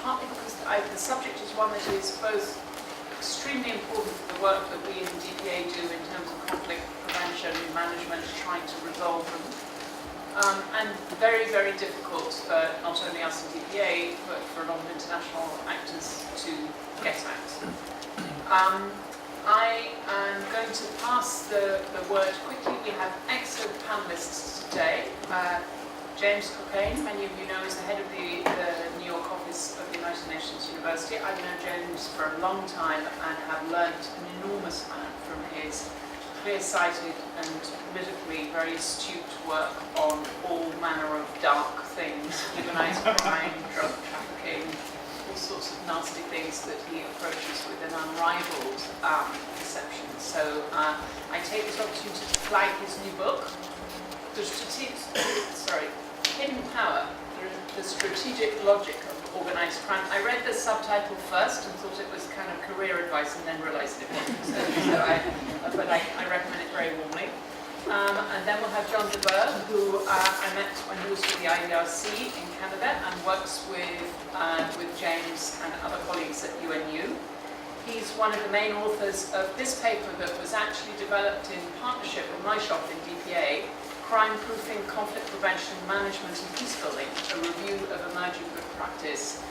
partly because the subject is one that is both extremely important for the work that we in the DPA do in terms of conflict prevention, management, trying to resolve them, and very, very difficult for not only us in DPA, but for a lot of international actors to get at. I am going to pass the word quickly. We have excellent panelists today. James Cockayne, many of you know, is the head of the New York office of the United Nations University. I've known James for a long time and have learned an enormous amount from his clear-sighted and politically very astute work on all manner of dark things, organised crime, drug trafficking, all sorts of nasty things that he approaches with an unrivaled perception. So I take this opportunity to flag his new book, Hidden Power, the Strategic Logic of Organised Crime. I read the subtitle first and thought it was kind of career advice and then realised it wasn't. But I recommend it very warmly. And then we'll have John DeBerg, who I met when he was with the IDRC in Canada and works with James and other colleagues at UNU. He's one of the main authors of this paper that was actually developed in partnership with my shop in DPA, Crime Proofing, Conflict Prevention, Management and Peace Building, a review of emerging good practice.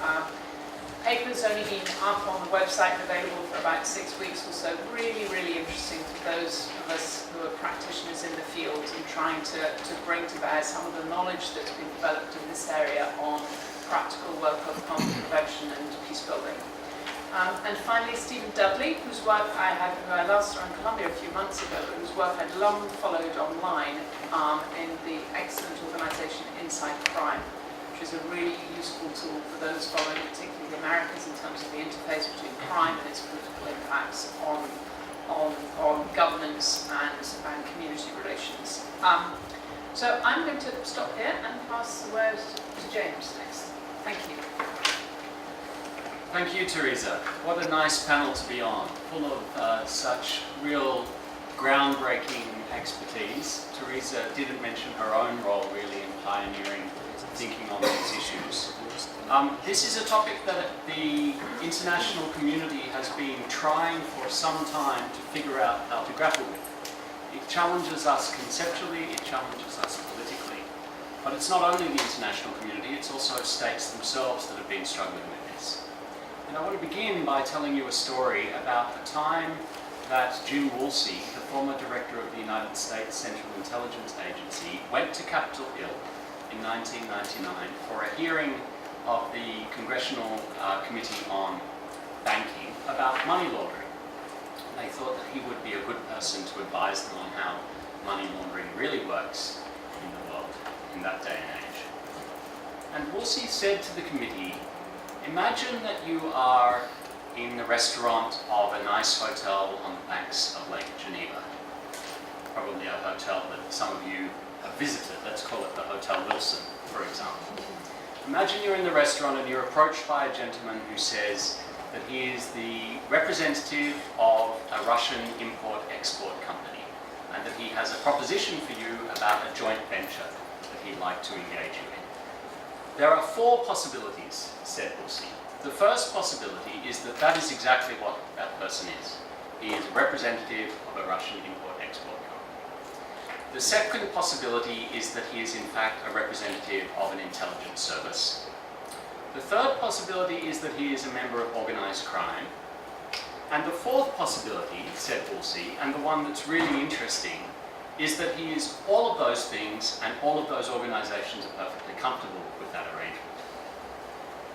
Paper's only been up on the website, available for about 6 weeks or so. Really, really interesting for those of us who are practitioners in the field and trying to bring to bear some of the knowledge that's been developed in this area on practical work of conflict prevention and peace building. And finally, Stephen Dudley, whose work I last saw in Colombia a few months ago, but whose work I'd long followed online in the excellent organisation Inside Crime, which is a really useful tool for those following particularly the Americas in terms of the interface between crime and its political impacts on governance and community relations. So I'm going to stop here and pass the word to James next. Thank you. Thank you, Teresa. What a nice panel to be on, full of such real groundbreaking expertise. Teresa didn't mention her own role really in pioneering thinking on these issues. This is a topic that the international community has been trying for some time to figure out how to grapple with. It challenges us conceptually, it challenges us politically. But it's not only the international community, it's also states themselves that have been struggling with this. And I want to begin by telling you a story about the time that Jim Woolsey, the former director of the United States Central Intelligence Agency, went to Capitol Hill in 1999 for a hearing of the Congressional Committee on Banking about money laundering. They thought that he would be a good person to advise them on how money laundering really works in the world in that day and age. And Woolsey said to the committee, imagine that you are in the restaurant of a nice hotel on the banks of Lake Geneva. Probably a hotel that some of you have visited. Let's call it the Hotel Wilson, for example. Imagine you're in the restaurant and you're approached by a gentleman who says that he is the representative of a Russian import-export company and that he has a proposition for you about a joint venture that he'd like to engage you in. There are 4 possibilities, said Woolsey. The first possibility is that that is exactly what that person is. He is a representative of a Russian import-export company. The second possibility is that he is in fact a representative of an intelligence service. The third possibility is that he is a member of organised crime. And the fourth possibility, said Woolsey, and the one that's really interesting, is that he is all of those things and all of those organisations are perfectly comfortable with that arrangement.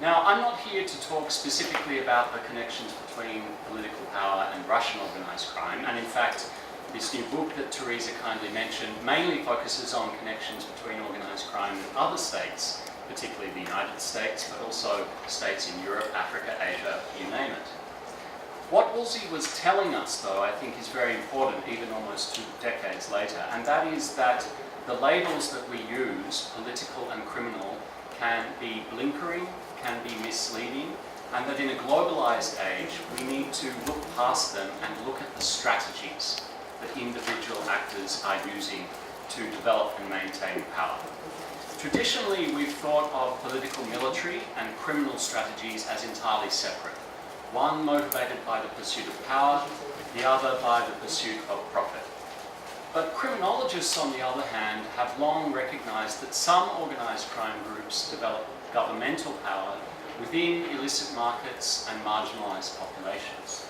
Now, I'm not here to talk specifically about the connections between political power and Russian organised crime, and in fact, this new book that Teresa kindly mentioned mainly focuses on connections between organised crime with other states, particularly the United States, but also states in Europe, Africa, Asia, you name it. What Woolsey was telling us, though, I think is very important, even almost 2 decades later, and that is that the labels that we use, political and criminal, can be blinkering, can be misleading, and that in a globalized age, we need to look past them and look at the strategies that individual actors are using to develop and maintain power. Traditionally, we've thought of political, military and criminal strategies as entirely separate. One motivated by the pursuit of power, the other by the pursuit of profit. But criminologists, on the other hand, have long recognised that some organised crime groups develop governmental power within illicit markets and marginalised populations.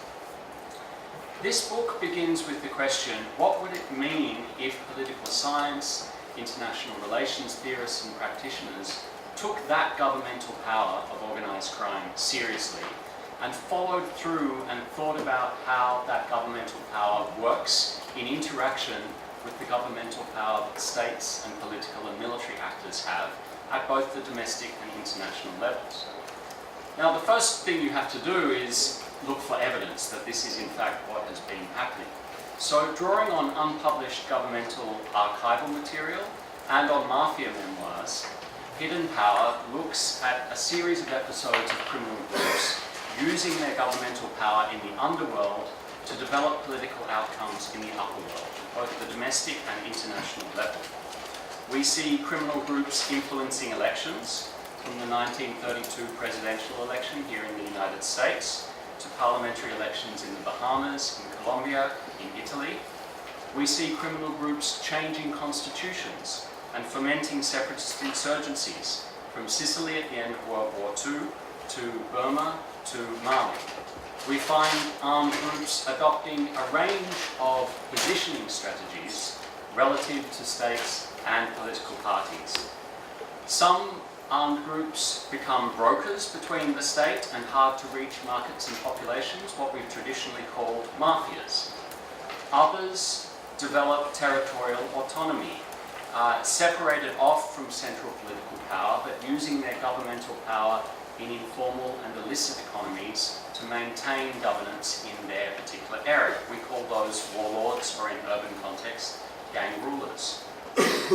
This book begins with the question, what would it mean if political science, international relations theorists and practitioners took that governmental power of organised crime seriously and followed through and thought about how that governmental power works in interaction with the governmental power that states and political and military actors have at both the domestic and international levels. Now, the first thing you have to do is look for evidence that this is in fact what has been happening. So, drawing on unpublished governmental archival material and on mafia memoirs, Hidden Power looks at a series of episodes of criminal groups using their governmental power in the underworld to develop political outcomes in the upper world, both at the domestic and international level. We see criminal groups influencing elections, from the 1932 presidential election here in the United States to parliamentary elections in the Bahamas, in Colombia, in Italy. We see criminal groups changing constitutions and fomenting separatist insurgencies, from Sicily at the end of World War II to Burma to Mali. We find armed groups adopting a range of positioning strategies relative to states and political parties. Some armed groups become brokers between the state and hard-to-reach markets and populations, what we've traditionally called mafias. Others develop territorial autonomy, separated off from central political power, but using their governmental power in informal and illicit economies to maintain governance in their particular area. We call those warlords, or in urban context, gang rulers.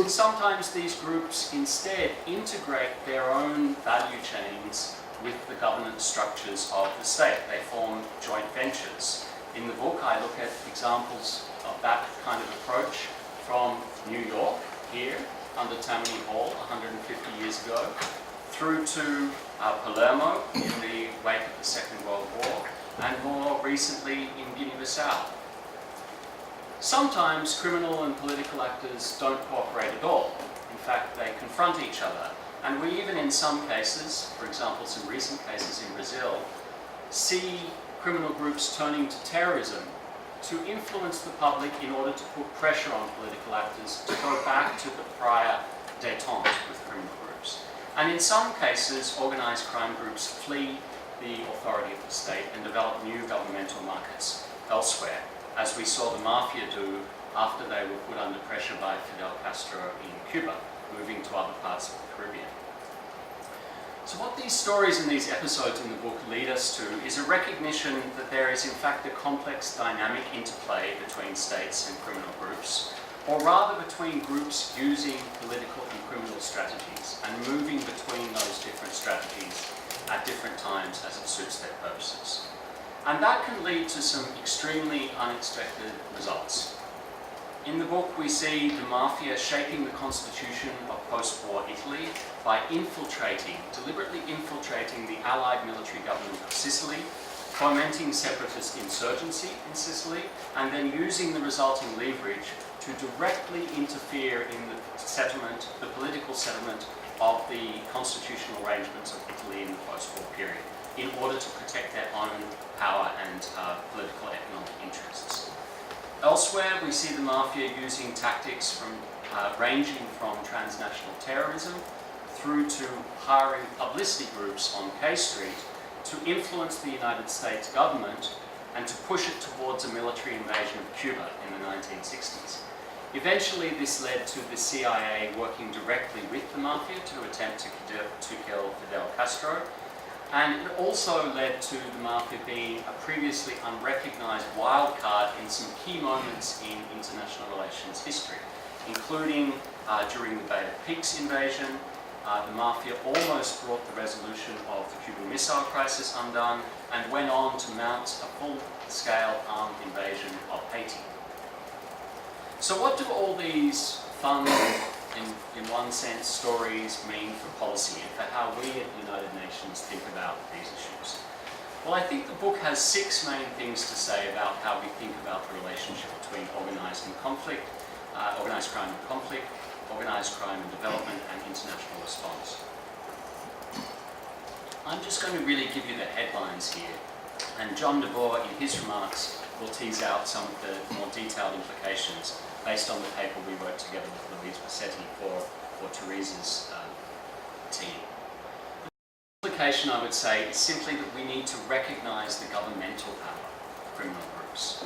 Sometimes these groups instead integrate their own value chains with the governance structures of the state. They form joint ventures. In the book, I look at examples of that kind of approach from New York, here, under Tammany Hall, 150 years ago, through to Palermo in the wake of the Second World War, and more recently in Guinea-Bissau. Sometimes criminal and political actors don't cooperate at all. In fact, they confront each other. And we even in some cases, for example, some recent cases in Brazil, see criminal groups turning to terrorism to influence the public in order to put pressure on political actors to go back to the prior détente with criminal groups. And in some cases, organised crime groups flee the authority of the state and develop new governmental markets elsewhere, as we saw the mafia do after they were put under pressure by Fidel Castro in Cuba, moving to other parts of the Caribbean. So what these stories and these episodes in the book lead us to is a recognition that there is in fact a complex dynamic interplay between states and criminal groups, or rather between groups using political and criminal strategies and moving between those different strategies at different times as it suits their purposes. And that can lead to some extremely unexpected results. In the book, we see the mafia shaping the constitution of post-war Italy by deliberately infiltrating the Allied military government of Sicily, fomenting separatist insurgency in Sicily, and then using the resulting leverage to directly interfere in the political settlement of the constitutional arrangements of Italy in the post-war period, in order to protect their own power and political economic interests. Elsewhere, we see the mafia using tactics ranging from transnational terrorism through to hiring publicity groups on K Street to influence the United States government and to push it towards a military invasion of Cuba in the 1960s. Eventually, this led to the CIA working directly with the mafia to attempt to kill Fidel Castro. And it also led to the mafia being a previously unrecognized wild card in some key moments in international relations history, including during the Bay of Pigs invasion. The mafia almost brought the resolution of the Cuban Missile Crisis undone and went on to mount a full-scale armed invasion of Haiti. So what do all these fun in one sense, stories mean for policy and for how we at the United Nations think about these issues? Well, I think the book has 6 main things to say about how we think about the relationship between organised crime and conflict, organised crime and development, and international response. I'm just going to really give you the headlines here, and John DeBoer, in his remarks, will tease out some of the more detailed implications based on the paper we wrote together with Louise Bassetti for Teresa's team. The implication, I would say, is simply that we need to recognise the governmental power of criminal groups.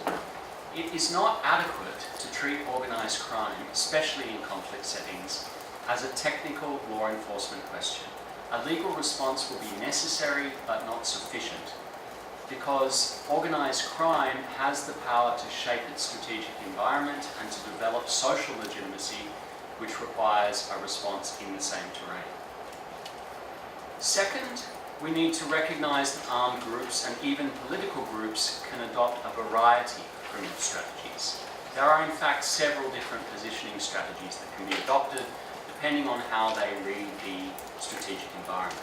It is not adequate to treat organised crime, especially in conflict settings, as a technical law enforcement question. A legal response will be necessary but not sufficient, because organised crime has the power to shape its strategic environment and to develop social legitimacy, which requires a response in the same terrain. Second, we need to recognise that armed groups and even political groups can adopt a variety of criminal strategies. There are in fact several different positioning strategies that can be adopted depending on how they read the strategic environment.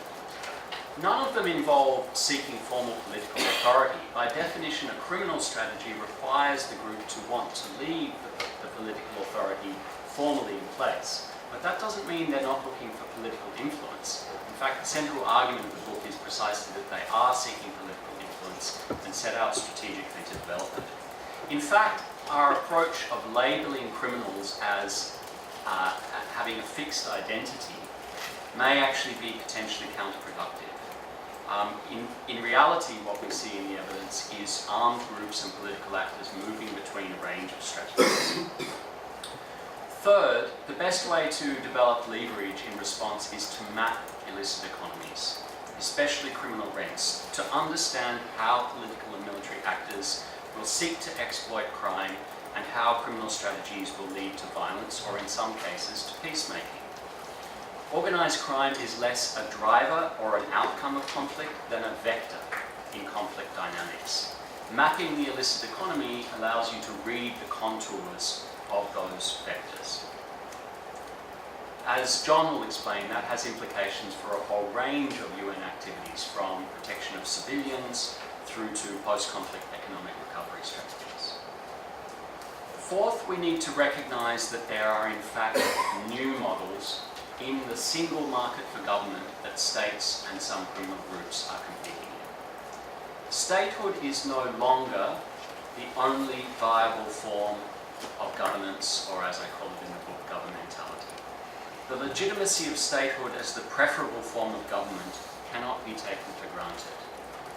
None of them involve seeking formal political authority. By definition, a criminal strategy requires the group to want to leave the political authority formally in place. But that doesn't mean they're not looking for political influence. In fact, the central argument of the book is precisely that they are seeking political influence and set out strategically to develop it. In fact, our approach of labelling criminals as having a fixed identity may actually be potentially counterproductive. In reality, what we see in the evidence is armed groups and political actors moving between a range of strategies. Third, the best way to develop leverage in response is to map illicit economies, especially criminal rents, to understand how political and military actors will seek to exploit crime and how criminal strategies will lead to violence, or in some cases to peacemaking. Organised crime is less a driver or an outcome of conflict than a vector in conflict dynamics. Mapping the illicit economy allows you to read the contours of those vectors. As John will explain, that has implications for a whole range of UN activities, from protection of civilians through to post-conflict economic recovery strategies. Fourth, we need to recognise that there are in fact new models in the single market for government that states and some criminal groups are competing in. Statehood is no longer the only viable form of governance, or as I call it in the book, governmentality. The legitimacy of statehood as the preferable form of government cannot be taken for granted.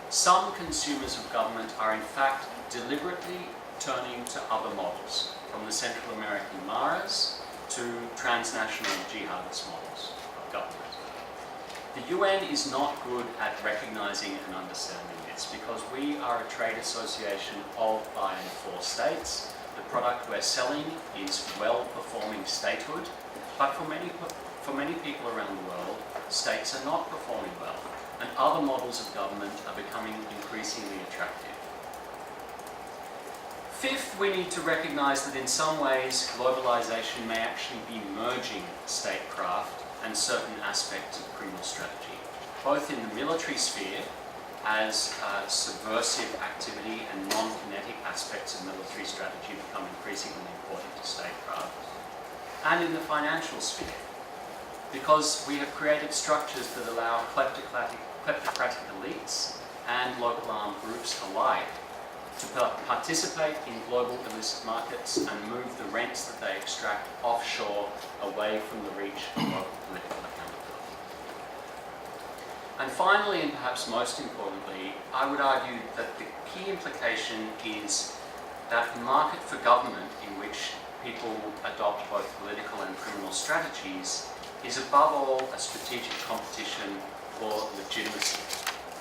Some consumers of government are in fact deliberately turning to other models, from the Central American Maras to transnational jihadist models of government. The UN is not good at recognising and understanding this, because we are a trade association of, by and for states. The product we're selling is well-performing statehood, but for many people around the world, states are not performing well, and other models of government are becoming increasingly attractive. Fifth, we need to recognise that in some ways globalisation may actually be merging statecraft and certain aspects of criminal strategy, both in the military sphere, as subversive activity and non-kinetic aspects of military strategy become increasingly important to statecraft, and in the financial sphere, because we have created structures that allow kleptocratic elites and local armed groups alike to participate in global illicit markets and move the rents that they extract offshore, away from the reach of local political accountability. And finally, and perhaps most importantly, I would argue that the key implication is that the market for government, in which people adopt both political and criminal strategies, is above all a strategic competition for legitimacy.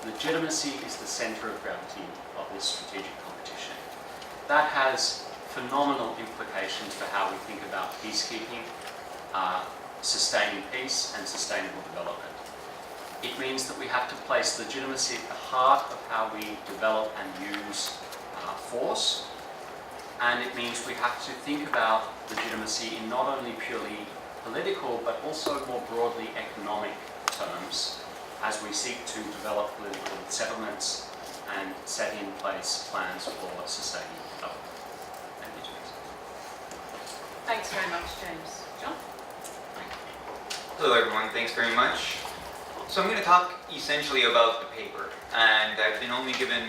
Legitimacy is the centre of gravity of this strategic competition. That has phenomenal implications for how we think about peacekeeping, sustaining peace and sustainable development. It means that we have to place legitimacy at the heart of how we develop and use force, and it means we have to think about legitimacy in not only purely political but also more broadly economic terms as we seek to develop political settlements and set in place plans for sustainable development. Thank you, James. Thanks very much, James. John? Hello everyone, thanks very much. So I'm going to talk essentially about the paper, and I've been only given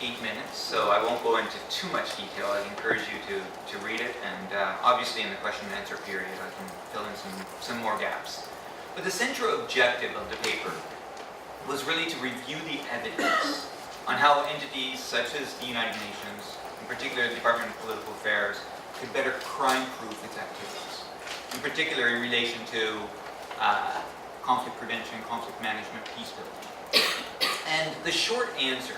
8 minutes, so I won't go into too much detail. I'd encourage you to read it, and obviously in the question and answer period I can fill in some more gaps. But the central objective of the paper was really to review the evidence on how entities such as the United Nations, in particular the Department of Political Affairs, could better crime-proof its activities, in particular in relation to conflict prevention, conflict management, peace building. And the short answer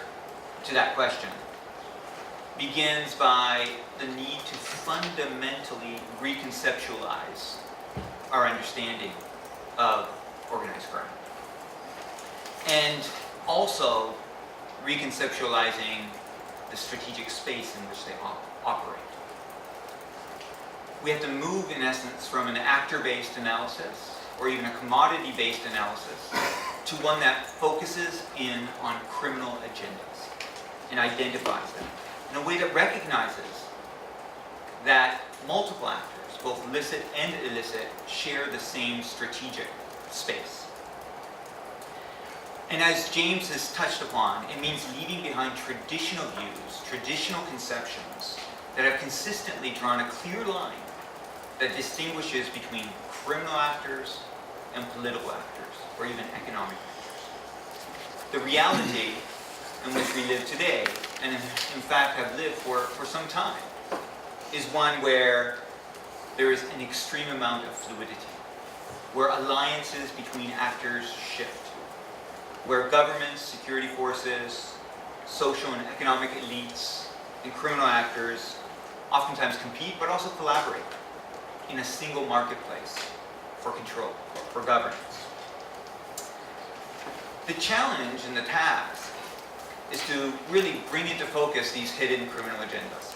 to that question begins by the need to fundamentally reconceptualize our understanding of organized crime. And also reconceptualizing the strategic space in which they operate. We have to move, in essence, from an actor-based analysis or even a commodity-based analysis to one that focuses in on criminal agendas and identifies them in a way that recognizes that multiple actors, both licit and illicit, share the same strategic space. And as James has touched upon, it means leaving behind traditional views, traditional conceptions that have consistently drawn a clear line that distinguishes between criminal actors and political actors, or even economic actors. The reality in which we live today, and in fact have lived for some time, is one where there is an extreme amount of fluidity, where alliances between actors shift, where governments, security forces, social and economic elites, and criminal actors oftentimes compete but also collaborate in a single marketplace for control, for governance. The challenge and the task is to really bring into focus these hidden criminal agendas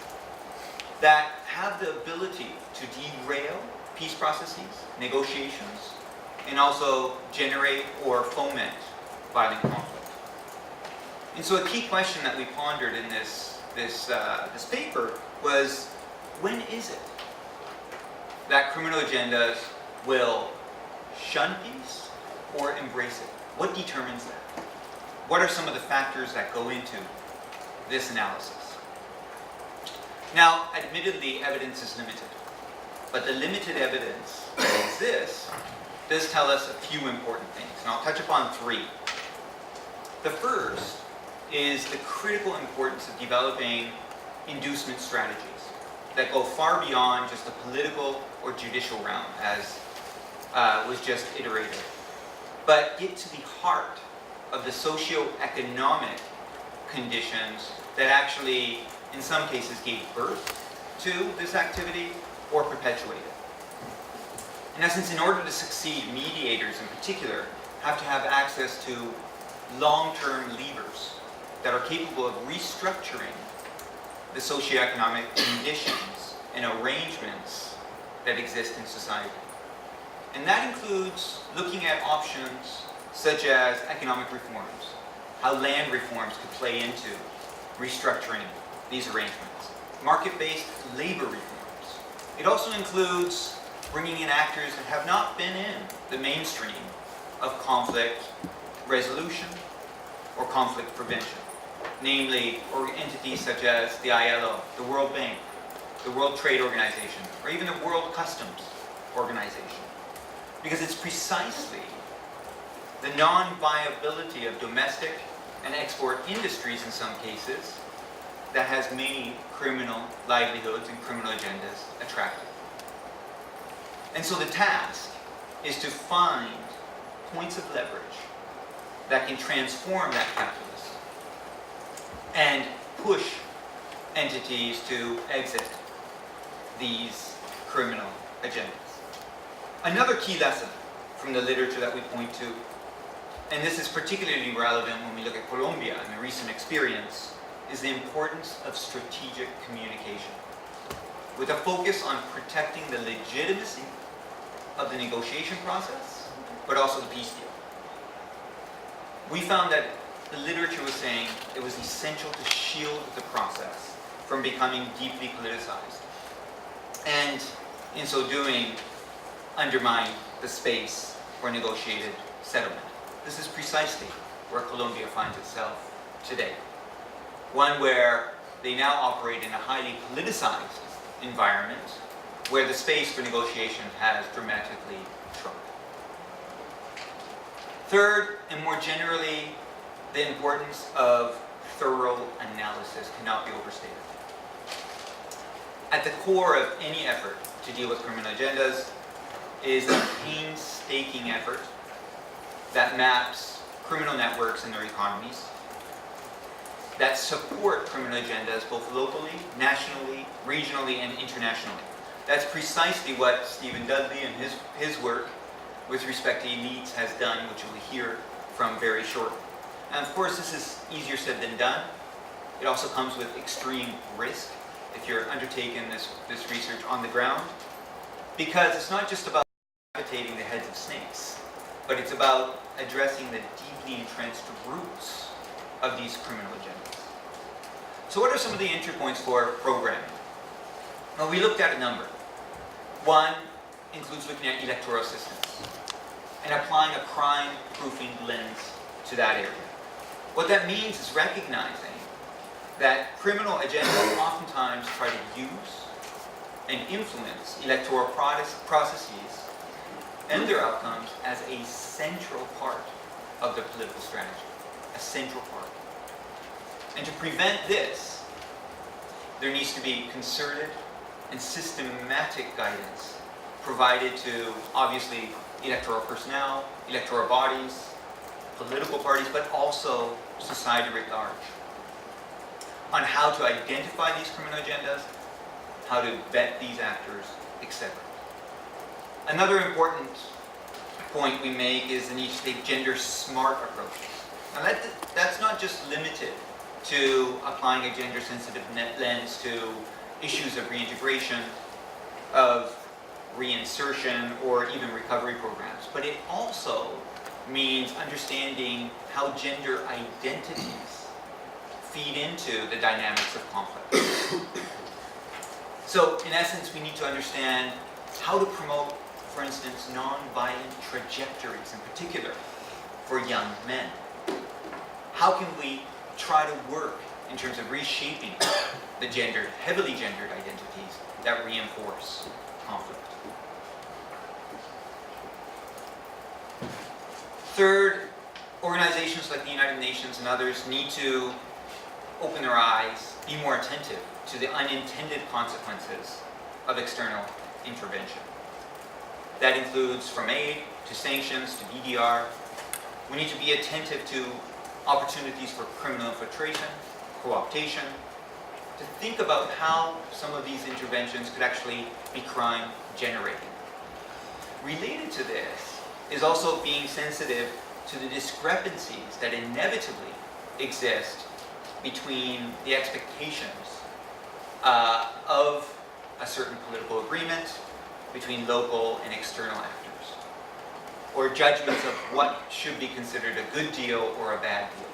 that have the ability to derail peace processes, negotiations, and also generate or foment violent conflict. And so a key question that we pondered in this paper was, when is it that criminal agendas will shun peace or embrace it? What determines that? What are some of the factors that go into this analysis? Now, admittedly, evidence is limited, but the limited evidence that exists does tell us a few important things, and I'll touch upon 3. The first is the critical importance of developing inducement strategies that go far beyond just the political or judicial realm, as was just iterated, but get to the heart of the socio-economic conditions that actually, in some cases, gave birth to this activity or perpetuate it. In essence, in order to succeed, mediators in particular have to have access to long-term levers that are capable of restructuring the socioeconomic conditions and arrangements that exist in society. And that includes looking at options such as economic reforms, how land reforms could play into restructuring these arrangements, market-based labor reforms. It also includes bringing in actors that have not been in the mainstream of conflict resolution or conflict prevention, namely entities such as the ILO, the World Bank, the World Trade Organization, or even the World Customs Organization. Because it's precisely the non-viability of domestic and export industries in some cases that has made criminal livelihoods and criminal agendas attractive. And so the task is to find points of leverage that can transform that calculus and push entities to exit these criminal agendas. Another key lesson from the literature that we point to, and this is particularly relevant when we look at Colombia and the recent experience, is the importance of strategic communication, with a focus on protecting the legitimacy of the negotiation process, but also the peace deal. We found that the literature was saying it was essential to shield the process from becoming deeply politicized, and in so doing, undermine the space for negotiated settlement. This is precisely where Colombia finds itself today. One where they now operate in a highly politicized environment where the space for negotiation has dramatically shrunk. Third, and more generally, the importance of thorough analysis cannot be overstated. At the core of any effort to deal with criminal agendas is a painstaking effort that maps criminal networks and their economies, that support criminal agendas both locally, nationally, regionally, and internationally. That's precisely what Stephen Dudley and his work with respect to elites has done, which we'll hear from very shortly. And of course, this is easier said than done. It also comes with extreme risk if you're undertaking this research on the ground, because it's not just about decapitating the heads of snakes, but it's about addressing the deeply entrenched roots of these criminal agendas. So what are some of the entry points for programming? Well, we looked at a number. One includes looking at electoral systems and applying a crime-proofing lens to that area. What that means is recognizing that criminal agendas oftentimes try to use and influence electoral processes and their outcomes as a central part of the political strategy, a central part. And to prevent this, there needs to be concerted and systematic guidance provided to, obviously, electoral personnel, electoral bodies, political parties, but also society writ large, on how to identify these criminal agendas, how to vet these actors, etc. Another important point we make is the need to take gender-smart approaches. Now that's not just limited to applying a gender-sensitive lens to issues of reintegration, of reinsertion, or even recovery programs, but it also means understanding how gender identities feed into the dynamics of conflict. So, in essence, we need to understand how to promote, for instance, non-violent trajectories, in particular, for young men. How can we try to work in terms of reshaping the heavily gendered identities that reinforce conflict? Third, organizations like the United Nations and others need to open their eyes, be more attentive to the unintended consequences of external intervention. That includes from aid to sanctions to DDR. We need to be attentive to opportunities for criminal infiltration, co-optation, to think about how some of these interventions could actually be crime generating. Related to this is also being sensitive to the discrepancies that inevitably exist between the expectations of a certain political agreement between local and external actors, or judgments of what should be considered a good deal or a bad deal.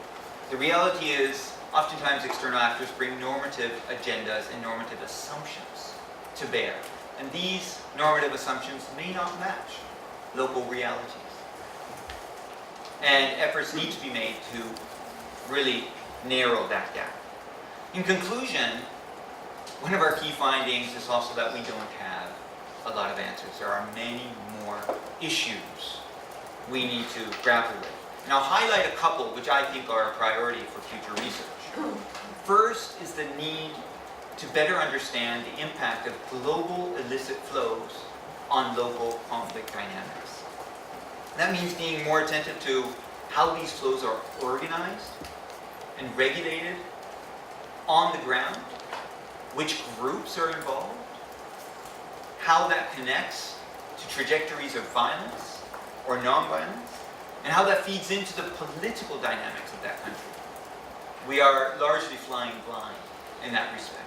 The reality is, oftentimes external actors bring normative agendas and normative assumptions to bear, and these normative assumptions may not match local realities. And efforts need to be made to really narrow that gap. In conclusion, one of our key findings is also that we don't have a lot of answers. There are many more issues we need to grapple with. And I'll highlight a couple which I think are a priority for future research. First is the need to better understand the impact of global illicit flows on local conflict dynamics. That means being more attentive to how these flows are organized and regulated on the ground, which groups are involved, how that connects to trajectories of violence or nonviolence, and how that feeds into the political dynamics of that country. We are largely flying blind in that respect.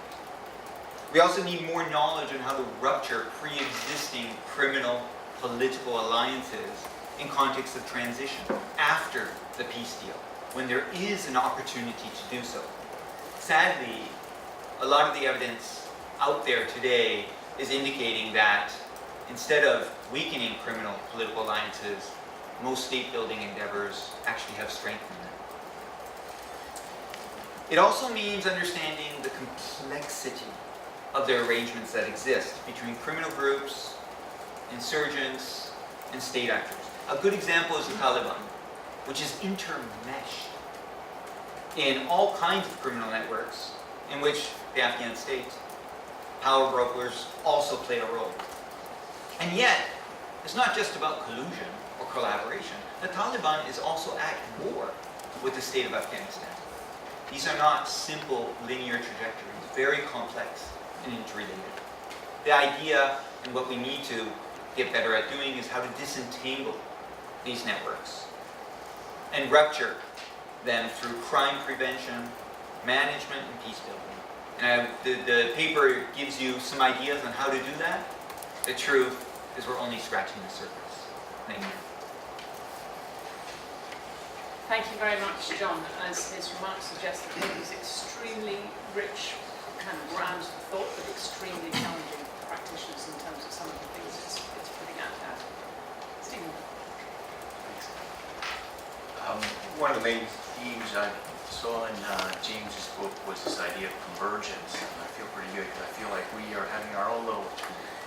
We also need more knowledge on how to rupture pre-existing criminal political alliances in context of transition after the peace deal, when there is an opportunity to do so. Sadly, a lot of the evidence out there today is indicating that instead of weakening criminal political alliances, most state-building endeavors actually have strengthened them. It also means understanding the complexity of the arrangements that exist between criminal groups, insurgents, and state actors. A good example is the Taliban, which is intermeshed in all kinds of criminal networks in which the Afghan state, power brokers also play a role. And yet, it's not just about collusion or collaboration. The Taliban is also at war with the state of Afghanistan. These are not simple linear trajectories, very complex and interrelated. The idea, and what we need to get better at doing, is how to disentangle these networks and rupture them through crime prevention, management, and peace building. And the paper gives you some ideas on how to do that. The truth is we're only scratching the surface. Thank you. Thank you very much, John. As his remarks suggest, the book is extremely rich, kind of grounds of thought, but extremely challenging for practitioners in terms of some of the things it's putting out there. Stephen. One of the main themes I saw in James's book was this idea of convergence. And I feel pretty good because I feel like we are having our own little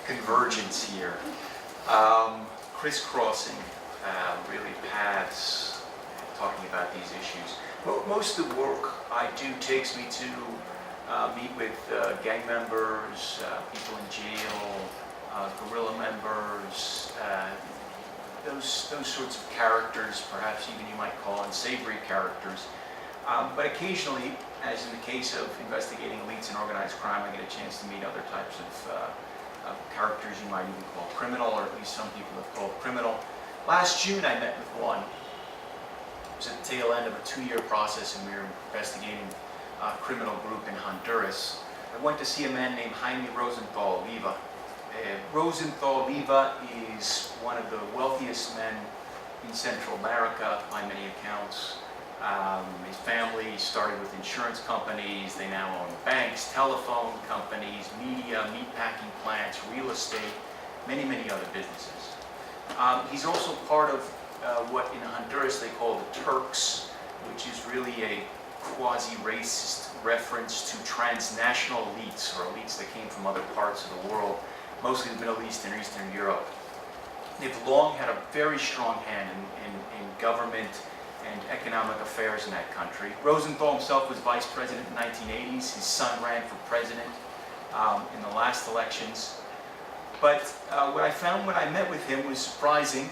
convergence here. Crisscrossing really paths, talking about these issues. Most of the work I do takes me to meet with gang members, people in jail, guerrilla members, those sorts of characters, perhaps even you might call unsavory characters. But occasionally, as in the case of investigating elites and organized crime, I get a chance to meet other types of characters you might even call criminal, or at least some people have called criminal. Last June I met with one. It was at the tail end of a 2-year process, and we were investigating a criminal group in Honduras. I went to see a man named Jaime Rosenthal Oliva. Rosenthal Oliva is one of the wealthiest men in Central America by many accounts. His family started with insurance companies. They now own banks, telephone companies, media, meatpacking plants, real estate, many, many other businesses. He's also part of what in Honduras they call the Turks, which is really a quasi-racist reference to transnational elites, or elites that came from other parts of the world, mostly the Middle East and Eastern Europe. They've long had a very strong hand in government and economic affairs in that country. Rosenthal himself was vice president in the 1980s. His son ran for president in the last elections. But what I found when I met with him was surprising.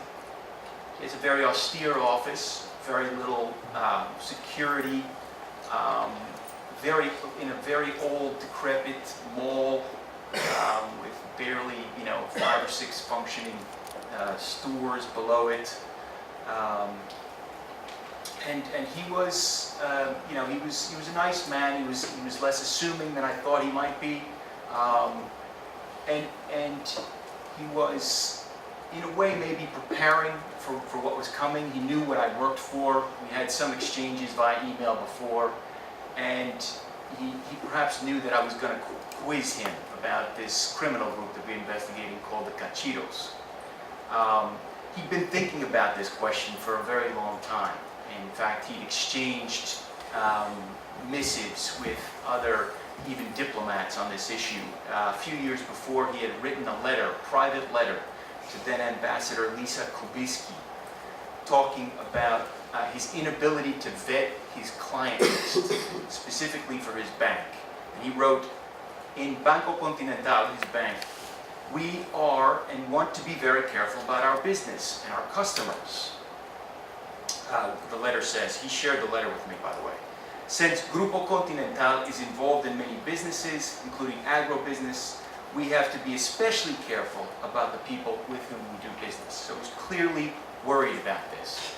He has a very austere office, very little security, in a very old, decrepit mall with barely, 5 or 6 functioning stores below it. And he was, he was a nice man. He was less assuming than I thought he might be, and he was, in a way, maybe preparing for what was coming. He knew what I worked for. We had some exchanges via email before, and he perhaps knew that I was going to quiz him about this criminal group that we're investigating called the Cachitos. He'd been thinking about this question for a very long time. In fact, he'd exchanged missives with other, even diplomats on this issue. A few years before, he had written a letter, a private letter, to then Ambassador Lisa Kubisky, talking about his inability to vet his client list, specifically for his bank. And he wrote, in Banco Continental, his bank, we are and want to be very careful about our business and our customers. The letter says, he shared the letter with me, by the way. Since Grupo Continental is involved in many businesses, including agribusiness, we have to be especially careful about the people with whom we do business. So he's clearly worried about this.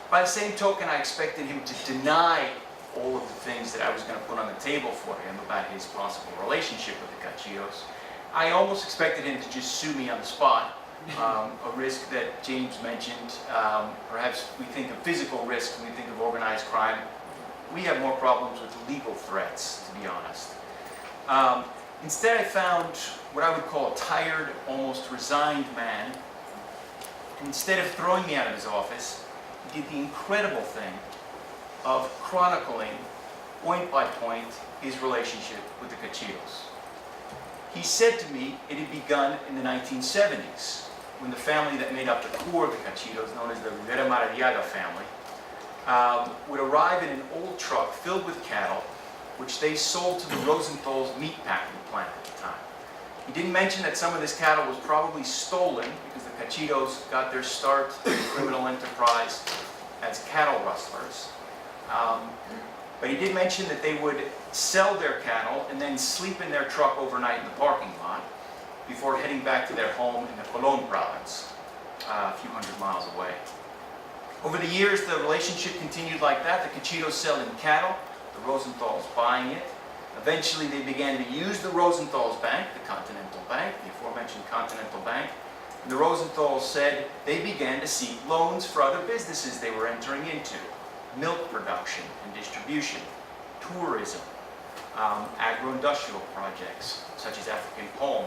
By the same token, I expected him to deny all of the things that I was going to put on the table for him about his possible relationship with the Cachitos. I almost expected him to just sue me on the spot a risk that James mentioned. Perhaps we think of physical risk when we think of organized crime. We have more problems with legal threats, to be honest. Instead, I found what I would call a tired, almost resigned man. And instead of throwing me out of his office, he did the incredible thing of chronicling, point by point, his relationship with the Cachitos. He said to me it had begun in the 1970s, when the family that made up the core of the Cachitos, known as the Rivera Maradiaga family, would arrive in an old truck filled with cattle, which they sold to the Rosenthal's meat packing plant at the time. He didn't mention that some of this cattle was probably stolen because the Cachitos got their start in the criminal enterprise as cattle rustlers. But he did mention that they would sell their cattle and then sleep in their truck overnight in the parking lot before heading back to their home in the Colón province, a few hundred miles away. Over the years, the relationship continued like that. The Cachitos selling cattle, the Rosenthals buying it. Eventually, they began to use the Rosenthals Bank, the Continental Bank, the aforementioned Continental Bank. And the Rosenthals said they began to seek loans for other businesses they were entering into. Milk production and distribution, tourism, agro-industrial projects such as African palm.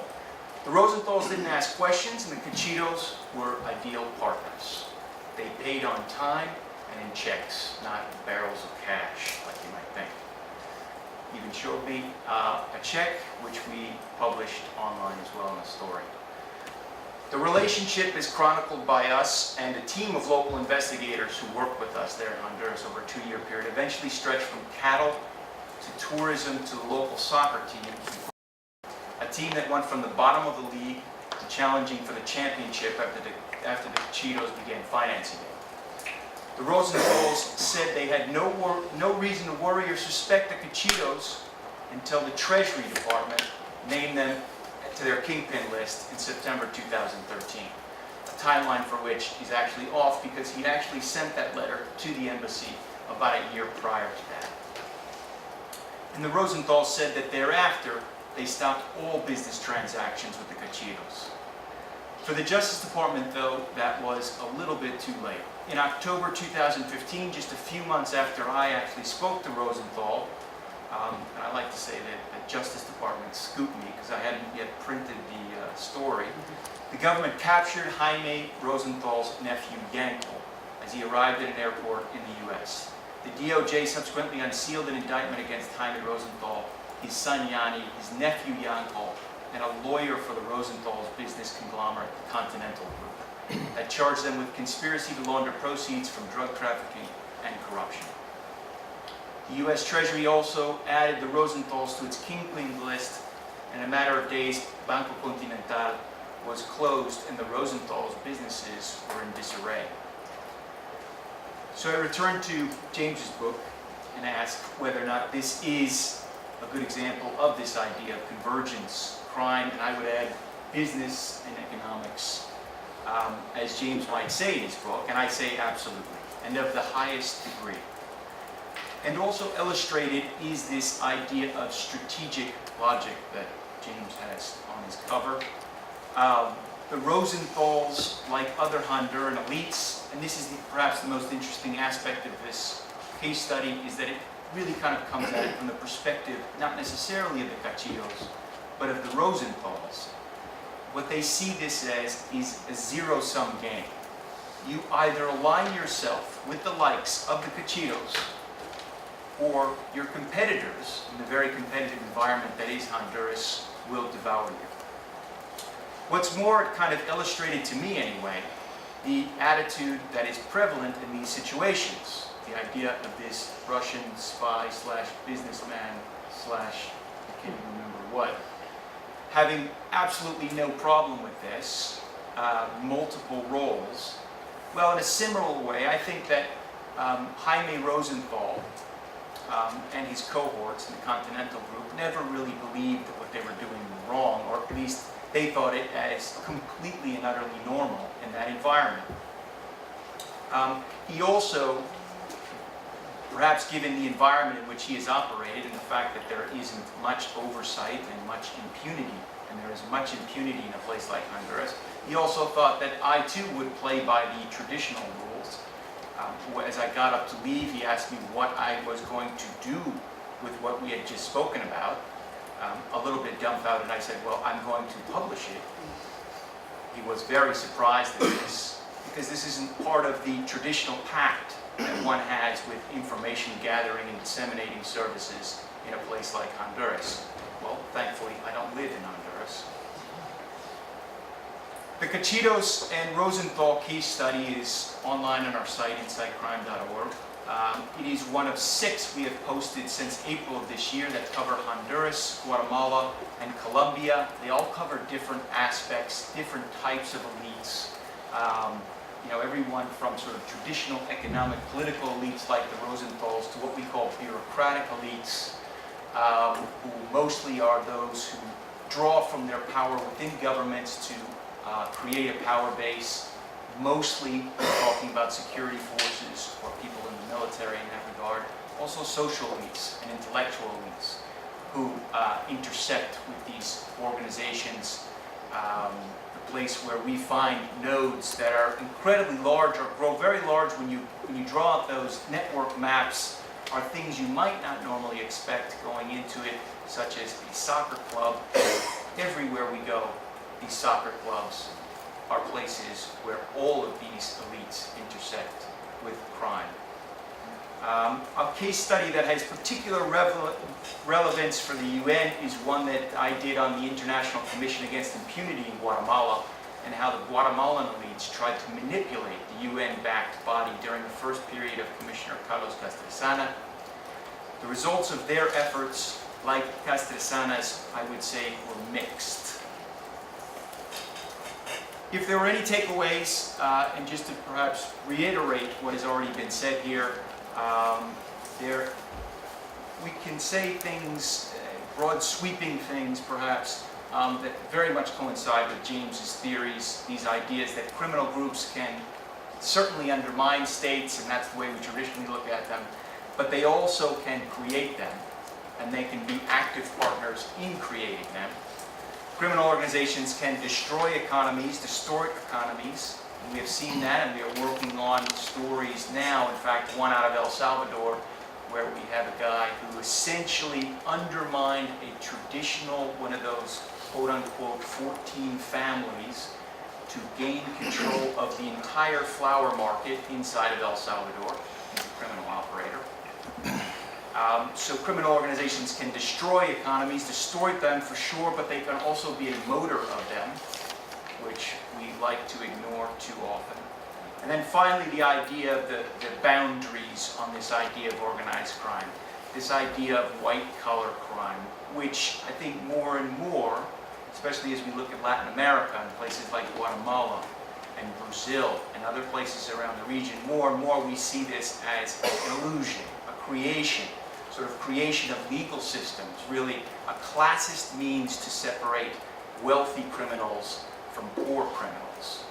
The Rosenthals didn't ask questions, and the Cachitos were ideal partners. They paid on time and in checks, not barrels of cash like you might think. He even showed me a check which we published online as well in the story. The relationship is chronicled by us and a team of local investigators who worked with us there in Honduras over a 2-year period, eventually stretched from cattle to tourism to the local soccer team. A team that went from the bottom of the league to challenging for the championship after the Cachitos began financing it. The Rosenthals said they had no reason to worry or suspect the Cachitos until the Treasury Department named them to their kingpin list in September 2013. A timeline for which is actually off because he'd actually sent that letter to the embassy about a year prior to that. And the Rosenthals said that thereafter, they stopped all business transactions with the Cachitos. For the Justice Department, though, that was a little bit too late. In October 2015, just a few months after I actually spoke to Rosenthal, and I like to say that the Justice Department scooped me because I hadn't yet printed the story, the government captured Jaime Rosenthal's nephew, Yankel, as he arrived at an airport in the U.S. The DOJ subsequently unsealed an indictment against Jaime Rosenthal, his son Yanni, his nephew Yankel, and a lawyer for the Rosenthal's business conglomerate, the Continental Group, that charged them with conspiracy to launder proceeds from drug trafficking and corruption. The U.S. Treasury also added the Rosenthals to its kingpin list, and in a matter of days, Banco Continental was closed and the Rosenthals' businesses were in disarray. So I returned to James's book and asked whether or not this is a good example of this idea of convergence, crime, and I would add business and economics, as James might say in his book, and I say absolutely, and of the highest degree. And also illustrated is this idea of strategic logic that James has on his cover. The Rosenthals, like other Honduran elites, and this is perhaps the most interesting aspect of this case study, is that it really kind of comes at it from the perspective, not necessarily of the Cachitos, but of the Rosenthals. What they see this as is a zero-sum game. You either align yourself with the likes of the Cachitos or your competitors in the very competitive environment that is Honduras will devour you. What's more, it kind of illustrated to me anyway, the attitude that is prevalent in these situations. The idea of this Russian spy / businessman / I can't even remember what, having absolutely no problem with this, multiple roles. Well, in a similar way, I think that Jaime Rosenthal and his cohorts in the Continental Group never really believed that what they were doing was wrong, or at least they thought it as completely and utterly normal in that environment. He also, perhaps given the environment in which he has operated and the fact that there isn't much oversight and much impunity, and there is much impunity in a place like Honduras, He also thought that I too would play by the traditional rules. As I got up to leave, he asked me what I was going to do with what we had just spoken about. A little bit dumbfounded, I said, well, I'm going to publish it. He was very surprised at this, because this isn't part of the traditional pact that one has with information gathering and disseminating services in a place like Honduras. Well, thankfully, I don't live in Honduras. The Cachitos and Rosenthal case study is online on our site, insightcrime.org. It is one of 6 we have posted since April of this year that cover Honduras, Guatemala, and Colombia. They all cover different aspects, different types of elites. Everyone from sort of traditional economic, political elites like the Rosenthals to what we call bureaucratic elites, who mostly are those who draw from their power within governments to create a power base. Mostly talking about security forces or people in the military in that regard. Also social elites and intellectual elites who intersect with these organizations. The place where we find nodes that are incredibly large or grow very large when you draw out those network maps are things you might not normally expect going into it, such as a soccer club. Everywhere we go, these soccer clubs are places where all of these elites intersect with crime. A case study that has particular relevance for the UN is one that I did on the International Commission Against Impunity in Guatemala, and how the Guatemalan elites tried to manipulate the UN-backed body during the first period of Commissioner Carlos Castresana. The results of their efforts, like Castresana's, I would say, were mixed. If there were any takeaways, and just to perhaps reiterate what has already been said here, we can say things, broad sweeping things perhaps, that very much coincide with James's theories, these ideas that criminal groups can certainly undermine states, and that's the way we traditionally look at them, but they also can create them, and they can be active partners in creating them. Criminal organizations can destroy economies, distort economies, and we have seen that, and we are working on stories now, in fact, one out of El Salvador, where we have a guy who essentially undermined a traditional, one of those quote-unquote 14 families, to gain control of the entire flower market inside of El Salvador. He's a criminal operator. So criminal organizations can destroy economies, distort them for sure, but they can also be a motor of them, which we like to ignore too often. And then finally, the idea of the boundaries on this idea of organized crime, this idea of white-collar crime, which I think more and more, especially as we look at Latin America and places like Guatemala and Brazil and other places around the region, more and more we see this as an illusion, a creation, sort of creation of legal systems, really a classist means to separate wealthy criminals from poor criminals.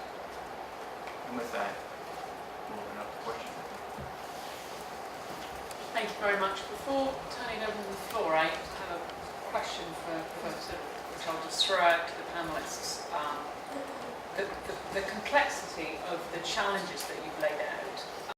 And with that, we'll open up the question. Thank you very much. Before turning over the floor, I have a question which I'll just throw out to the panelists. The complexity of the challenges that you've laid out